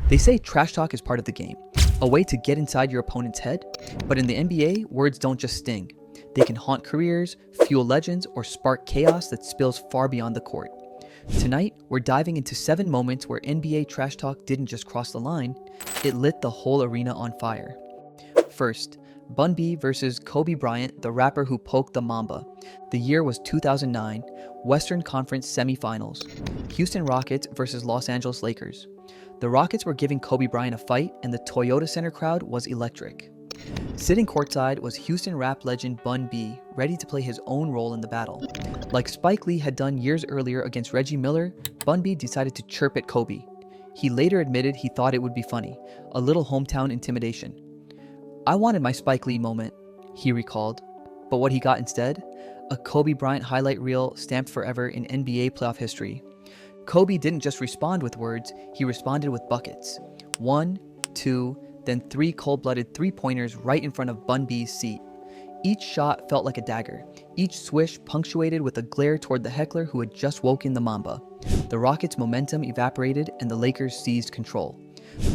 They say trash talk is part of the game, a way to get inside your opponent's head, but in the NBA, words don't just sting. They can haunt careers, fuel legends, or spark chaos that spills far beyond the court. Tonight, we're diving into 7 moments where NBA trash talk didn't just cross the line, it lit the whole arena on fire. First, Bun B versus Kobe Bryant, the rapper who poked the Mamba. The year was 2009, Western Conference semifinals. Houston Rockets versus Los Angeles Lakers. The Rockets were giving Kobe Bryant a fight, and the Toyota Center crowd was electric. Sitting courtside was Houston rap legend Bun B, ready to play his own role in the battle. Like Spike Lee had done years earlier against Reggie Miller, Bun B decided to chirp at Kobe. He later admitted he thought it would be funny, a little hometown intimidation. "I wanted my Spike Lee moment," he recalled. But what he got instead? A Kobe Bryant highlight reel stamped forever in NBA playoff history. Kobe didn't just respond with words, he responded with buckets. 1, 2, then 3 cold-blooded three-pointers right in front of Bun B's seat. Each shot felt like a dagger, each swish punctuated with a glare toward the heckler who had just woken the Mamba. The Rockets' momentum evaporated and the Lakers seized control.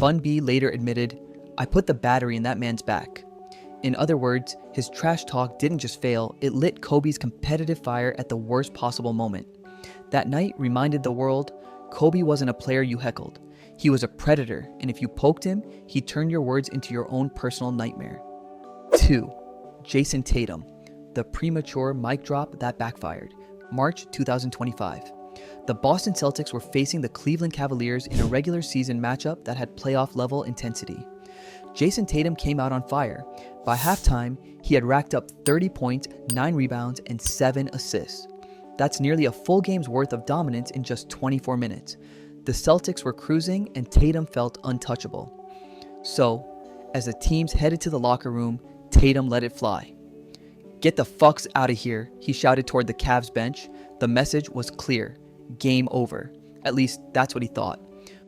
Bun B later admitted, "I put the battery in that man's back." In other words, his trash talk didn't just fail, it lit Kobe's competitive fire at the worst possible moment. That night reminded the world, Kobe wasn't a player you heckled. He was a predator, and if you poked him, he turned your words into your own personal nightmare. 2. Jason Tatum, the premature mic drop that backfired. March 2025. The Boston Celtics were facing the Cleveland Cavaliers in a regular season matchup that had playoff-level intensity. Jason Tatum came out on fire. By halftime, he had racked up 30 points, 9 rebounds, and 7 assists. That's nearly a full game's worth of dominance in just 24 minutes. The Celtics were cruising, and Tatum felt untouchable. So, as the teams headed to the locker room, Tatum let it fly. "Get the fucks out of here," he shouted toward the Cavs bench. The message was clear. Game over. At least, that's what he thought.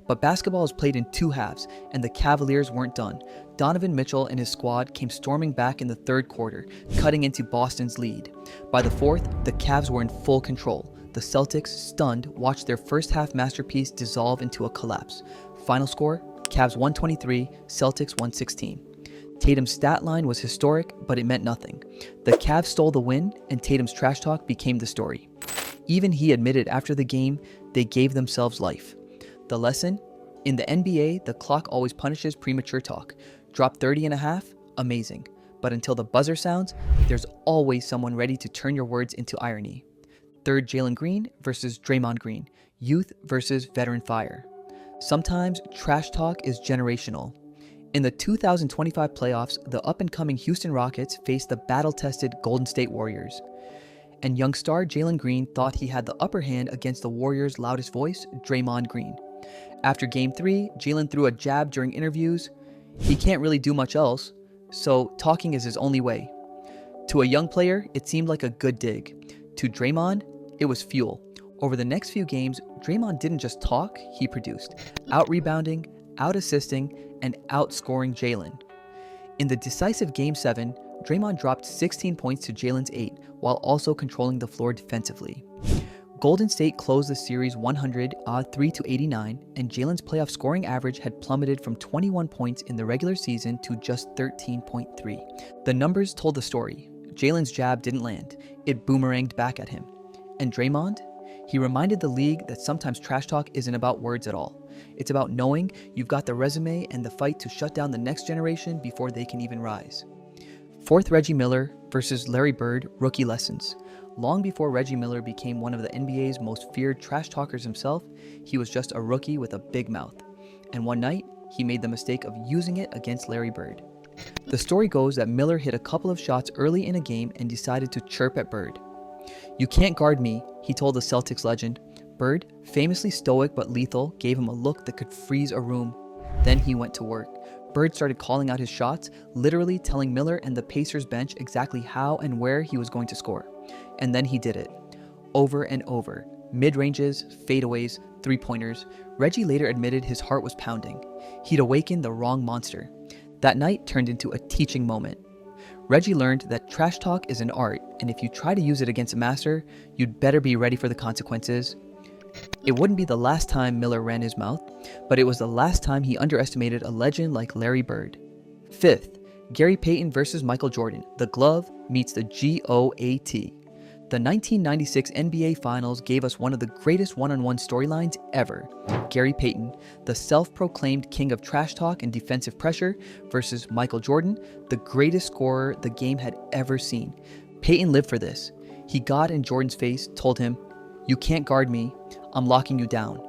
But basketball is played in 2 halves, and the Cavaliers weren't done. Donovan Mitchell and his squad came storming back in the 3rd quarter, cutting into Boston's lead. By the 4th, the Cavs were in full control. The Celtics, stunned, watched their first half masterpiece dissolve into a collapse. Final score, Cavs 123, Celtics 116. Tatum's stat line was historic, but it meant nothing. The Cavs stole the win, and Tatum's trash talk became the story. Even he admitted after the game, they gave themselves life. The lesson? In the NBA, the clock always punishes premature talk. Drop 30 and a half? Amazing. But until the buzzer sounds, there's always someone ready to turn your words into irony. 3rd, Jalen Green versus Draymond Green. Youth versus veteran fire. Sometimes trash talk is generational. In the 2025 playoffs, the up-and-coming Houston Rockets faced the battle-tested Golden State Warriors. And young star Jalen Green thought he had the upper hand against the Warriors' loudest voice, Draymond Green. After Game 3, Jalen threw a jab during interviews. He can't really do much else, so talking is his only way. To a young player, it seemed like a good dig. To Draymond, it was fuel. Over the next few games, Draymond didn't just talk, he produced. Out-rebounding, out-assisting, and outscoring Jalen. In the decisive Game 7, Draymond dropped 16 points to Jalen's 8, while also controlling the floor defensively. Golden State closed the series 103-89, and Jalen's playoff scoring average had plummeted from 21 points in the regular season to just 13.3. The numbers told the story. Jalen's jab didn't land. It boomeranged back at him. And Draymond? He reminded the league that sometimes trash talk isn't about words at all. It's about knowing you've got the resume and the fight to shut down the next generation before they can even rise. 4th, Reggie Miller versus Larry Bird, rookie lessons. Long before Reggie Miller became one of the NBA's most feared trash talkers himself, he was just a rookie with a big mouth. And one night, he made the mistake of using it against Larry Bird. The story goes that Miller hit a couple of shots early in a game and decided to chirp at Bird. "You can't guard me," he told the Celtics legend. Bird, famously stoic but lethal, gave him a look that could freeze a room. Then he went to work. Bird started calling out his shots, literally telling Miller and the Pacers bench exactly how and where he was going to score. And then he did it. Over and over. Mid-ranges, fadeaways, three-pointers. Reggie later admitted his heart was pounding. He'd awakened the wrong monster. That night turned into a teaching moment. Reggie learned that trash talk is an art, and if you try to use it against a master, you'd better be ready for the consequences. It wouldn't be the last time Miller ran his mouth, but it was the last time he underestimated a legend like Larry Bird. Fifth, Gary Payton versus Michael Jordan. The glove meets the GOAT. The 1996 NBA Finals gave us one of the greatest one-on-one storylines ever. Gary Payton, the self-proclaimed king of trash talk and defensive pressure, versus Michael Jordan, the greatest scorer the game had ever seen. Payton lived for this. He got in Jordan's face, told him, "You can't guard me, I'm locking you down."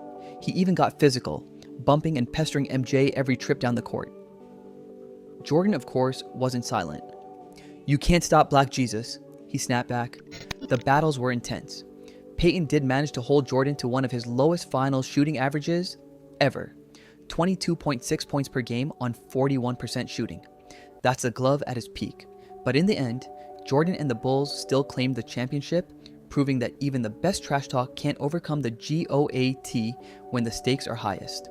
He even got physical, bumping and pestering MJ every trip down the court. Jordan, of course, wasn't silent. "You can't stop Black Jesus," he snapped back. The battles were intense. Payton did manage to hold Jordan to one of his lowest finals shooting averages ever, 22.6 points per game on 41% shooting. That's the glove at its peak. But in the end, Jordan and the Bulls still claimed the championship, proving that even the best trash talk can't overcome the GOAT when the stakes are highest.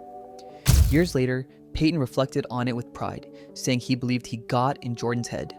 Years later, Payton reflected on it with pride, saying he believed he got in Jordan's head.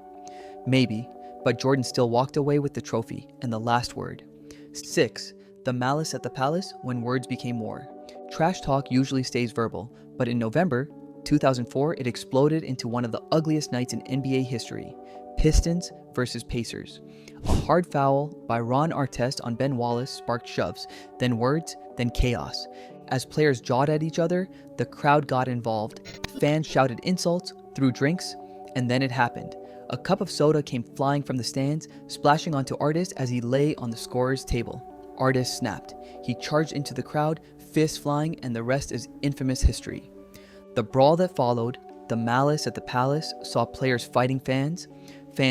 Maybe, but Jordan still walked away with the trophy and the last word. 6. The malice at the palace when words became war. Trash talk usually stays verbal, but in November 2004, it exploded into one of the ugliest nights in NBA history. Pistons versus Pacers. A hard foul by Ron Artest on Ben Wallace sparked shoves, then words, then chaos. As players jawed at each other, the crowd got involved. Fans shouted insults, threw drinks, and then it happened. A cup of soda came flying from the stands, splashing onto Artest as he lay on the scorer's table. Artest snapped. He charged into the crowd, fists flying, and the rest is infamous history. The brawl that followed, the malice at the palace, saw players fighting fans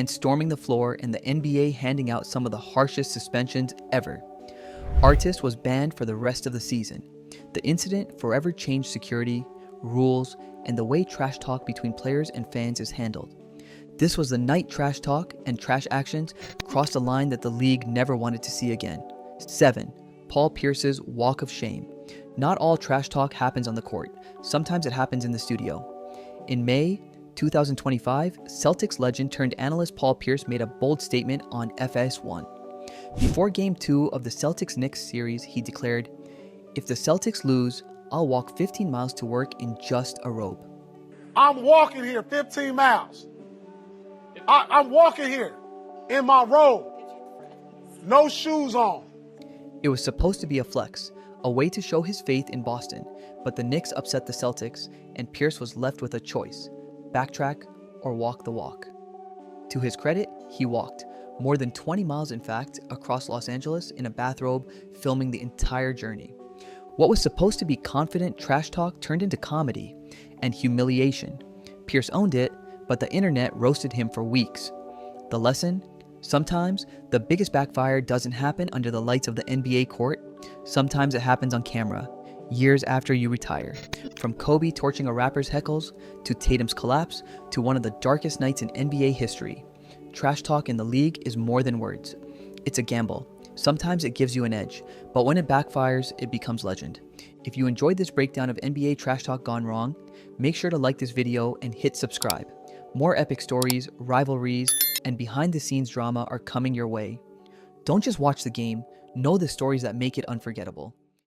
storming the floor, and the NBA handing out some of the harshest suspensions ever. Artest was banned for the rest of the season. The incident forever changed security, rules, and the way trash talk between players and fans is handled. This was the night trash talk and trash actions crossed a line that the league never wanted to see again. 7. Paul Pierce's walk of shame. Not all trash talk happens on the court. Sometimes it happens in the studio. In May 2025, Celtics legend turned analyst Paul Pierce made a bold statement on FS1. Before Game 2 of the Celtics-Knicks series, he declared, "If the Celtics lose, I'll walk 15 miles to work in just a robe." I'm walking here 15 miles. I'm walking here in my robe, no shoes on. It was supposed to be a flex, a way to show his faith in Boston, but the Knicks upset the Celtics, and Pierce was left with a choice: backtrack or walk the walk. To his credit, he walked, more than 20 miles in fact, across Los Angeles in a bathrobe, filming the entire journey. What was supposed to be confident trash talk turned into comedy and humiliation. Pierce owned it, but the internet roasted him for weeks. The lesson? Sometimes, the biggest backfire doesn't happen under the lights of the NBA court. Sometimes it happens on camera, years after you retire. From Kobe torching a rapper's heckles, to Tatum's collapse, to one of the darkest nights in NBA history. Trash talk in the league is more than words. It's a gamble. Sometimes it gives you an edge, but when it backfires, it becomes legend. If you enjoyed this breakdown of NBA trash talk gone wrong, make sure to like this video and hit subscribe. More epic stories, rivalries, and behind-the-scenes drama are coming your way. Don't just watch the game, know the stories that make it unforgettable.